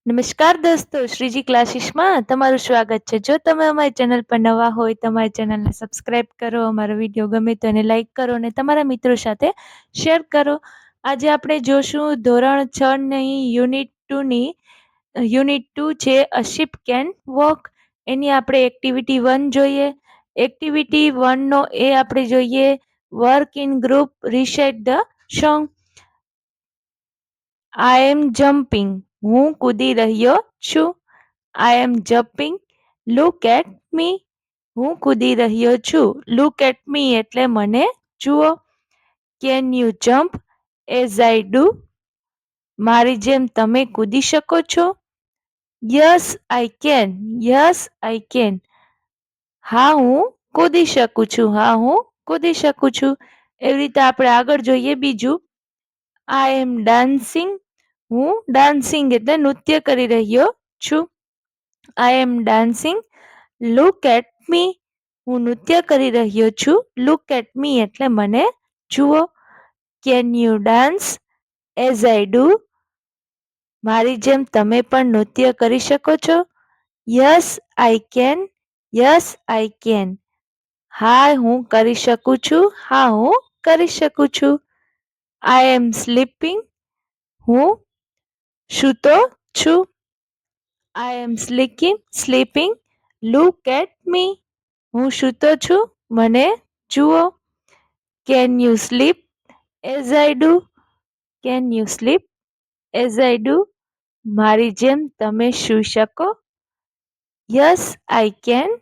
નમસ્કાર દોસ્તો, શ્રીજી ક્લાસીસમાં તમારું સ્વાગત છે. જો તમે અમારી ચેનલ પર નવા હોય તો અમારી ચેનલને સબસ્ક્રાઇબ કરો, અમારો વિડીયો ગમે તો એને લાઇક કરો અને તમારા મિત્રો સાથે શેર કરો. આજે આપણે જોશું ધોરણ 6 ની યુનિટ 2 છે અ શિપ કેન વોક. એની આપણે એક્ટિવિટી 1 જોઈએ. એક્ટિવિટી 1 નો એ આપણે જોઈએ work in group, recite the song. I am jumping, હું કૂદી રહ્યો છું. I am jumping, look at me, હું કૂદી રહ્યો છું. લુક એટ મી એટલે મને જુઓ. Can you jump as I do, મારી જેમ તમે કૂદી શકો છો. Yes I can, yes I can, હા હું કૂદી શકું છું, હા હું કૂદી શકું છું. એવી રીતે આપણે આગળ જોઈએ બીજું. આઈ એમ ડાન્સિંગ, હું ડાન્સિંગ એટલે નૃત્ય કરી રહ્યો છું. I M dancing, look at me, હું નૃત્ય કરી રહ્યો છું. લુક એટ મી એટલે મને જુઓ. Can you dance as I do, મારી જેમ તમે પણ નૃત્ય કરી શકો છો. Yes I can, yes I can, હા હું કરી શકું છું, હા હું કરી શકું છું. આઈ એમ સ્લીપિંગ, હું સૂતો છું. I M sleeping, look at me, હું સૂતો છું, મને જુઓ. Can you slip as I do, can you slip as I do, મારી જેમ તમે સૂઈ શકો. Yes I can,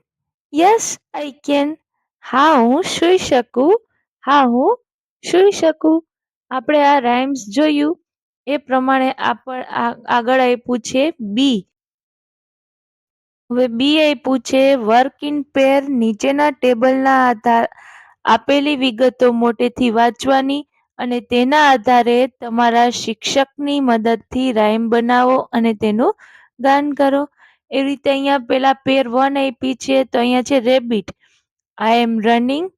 yes I can, હા હું સૂઈ શકું, હા હું સૂઈ શકું. આપણે આ રાઇમ્સ જોયું એ પ્રમાણે આગળ આપ્યું છે બી. હવે બી આપ્યું છે વર્ક ઇન પેર. નીચેના ટેબલના આધાર આપેલી વિગતો મોટેથી વાંચવાની અને તેના આધારે તમારા શિક્ષકની મદદથી રાઇમ બનાવો અને તેનું ગાન કરો. એવી રીતે અહીંયા પેલા પેર 1 આપી છે તો અહીંયા છે rabbit. I am running,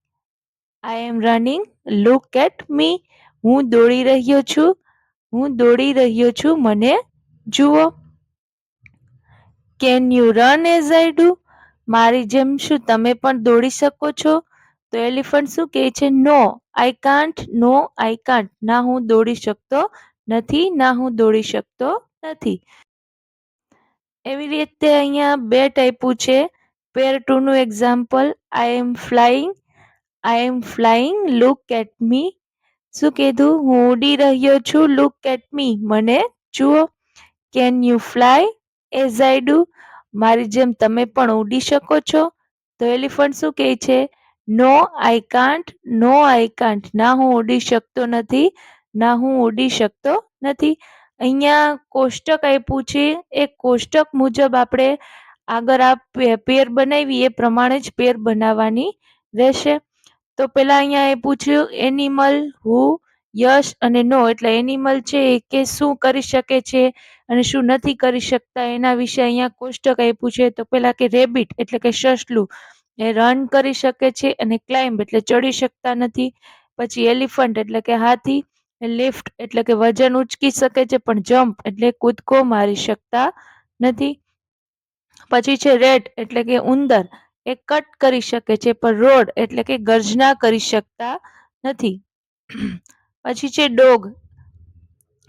I am running, look at me, હું દોડી રહ્યો છું, હું દોડી રહ્યો છું, મને જુઓ. Can you run as I do, મારી જેમ શું તમે પણ દોડી શકો છો. તો એલિફન્ટ શું કહે છે? No I can't, no I can't, ના હું દોડી શકતો નથી, ના હું દોડી શકતો નથી. એવી રીતે અહીંયા બેટ આપ્યું છે. પેર 2 નું example. I am flying, I am flying, look at me, શું કીધું? હું ઉડી રહ્યો છું. લુક એટ મી, મને જુઓ. Can you fly as I do, મારી જેમ તમે પણ ઉડી શકો છો. તો એલિફન્ટ શું કહે છે? No I can't, no I can't, ના હું ઉડી શકતો નથી, ના હું ઉડી શકતો નથી. અહીંયા કોષ્ટક આપ્યું છે. એ કોષ્ટક મુજબ આપણે આગળ આ પેર બનાવી એ પ્રમાણે જ પેર બનાવવાની રહેશે. તો પેલા અહીંયા એ પૂછ્યું એનિમલ, હુ, યસ અને નો. એટલે એનિમલ છે એ કે શું કરી શકે છે અને શું નથી કરી શકતા એના વિશે અહીંયા કોષ્ટક આપ્યું છે. તો પેલા કે રેબિટ એટલે કે સસલું, એ રન કરી શકે છે અને ક્લાઇમ્બ એટલે ચડી શકતા નથી. પછી એલિફન્ટ એટલે કે હાથી, લિફ્ટ એટલે કે વજન ઉચકી શકે છે પણ જમ્પ એટલે કૂદકો મારી શકતા નથી. પછી છે રેટ એટલે કે ઉંદર, એ કટ કરી શકે છે પણ રોડ એટલે કે ગર્જના કરી શકતા નથી. પછી છે ડોગ,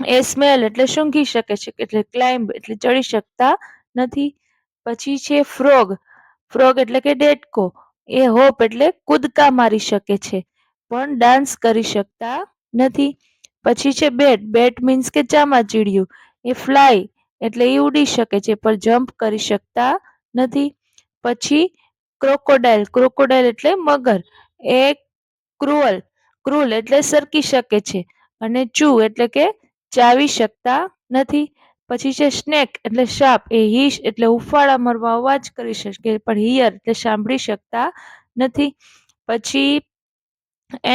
એ સ્મેલ એટલે સૂંઘી શકે છે, એટલે ક્લાઇમ્બ એટલે ચડી શકતા નથી. પછી છે ફ્રોગ, ફ્રોગ એટલે કે ડેટકો, એ હોપ એટલે કૂદકા મારી શકે છે પણ ડાન્સ કરી શકતા નથી. પછી છે બેટ, બેટ મીન્સ કે ચામાચીડિયું, એ ફ્લાય એટલે એ ઉડી શકે છે પણ જમ્પ કરી શકતા નથી. પછી ક્રોકોડાઇલ, ક્રોકોડાઇલ એટલે મગર, એ ક્રુઅલ, ક્રૂલ એટલે સરકી શકે છે અને ચૂ એટલે કે ચાવી શકતા નથી. પછી છે સ્નેક એટલે સાપ, એ હિસ એટલે ઉફાળા મારવા અવાજ કરી શકે પણ હિયર એટલે સાંભળી શકતા નથી. પછી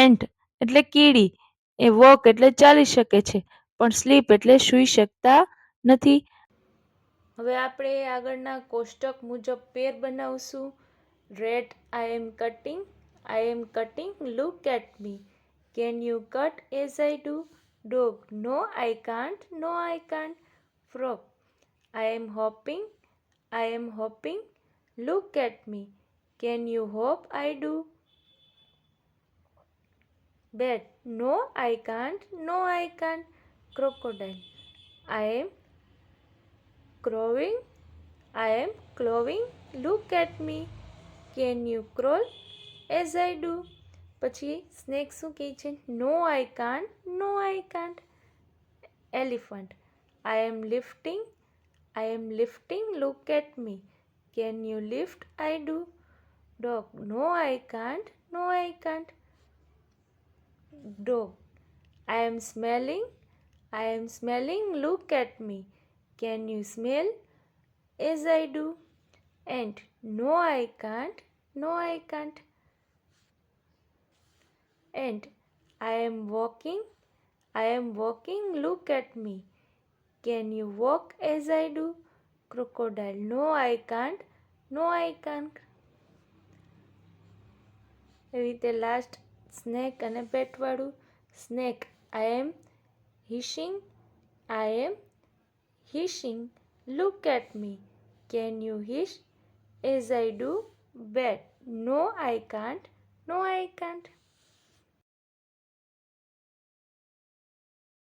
એન્ટ એટલે કીડી, એ વોક એટલે ચાલી શકે છે પણ સ્લીપ એટલે સૂઈ શકતા નથી. હવે આપણે આગળના કોષ્ટક મુજબ પેર બનાવશું. Rat, I am cutting, I am cutting, look at me, can you cut as I do. Dog, no I can't, no I can't. Frog, I am hopping. I am hopping. Look at me. Can you hop? I do. Bat. No, I can't. No, I can't. Crocodile. I am crowing. I am clawing. Look at me. Can you crawl? As I do. પછી snake શું કહે છે? No I can't. No I can't. Elephant. I am lifting. I am lifting. Look at me. Can you lift? I do. Dog. No, I can't. No, I can't. Dog. I am smelling. I am smelling. Look at me. Can you smell? As I do. Ant. No, I can't. No, I can't. Ant. I am walking. I am walking. Look at me. Can you walk as I do? Crocodile. No, I can't. No, I can't. એવી રીતે last snake અને બેટવાળું. Snake. I am hissing. I am hissing. Look at me. Can you hiss as I do? Bat. No, I can't. No, I can't.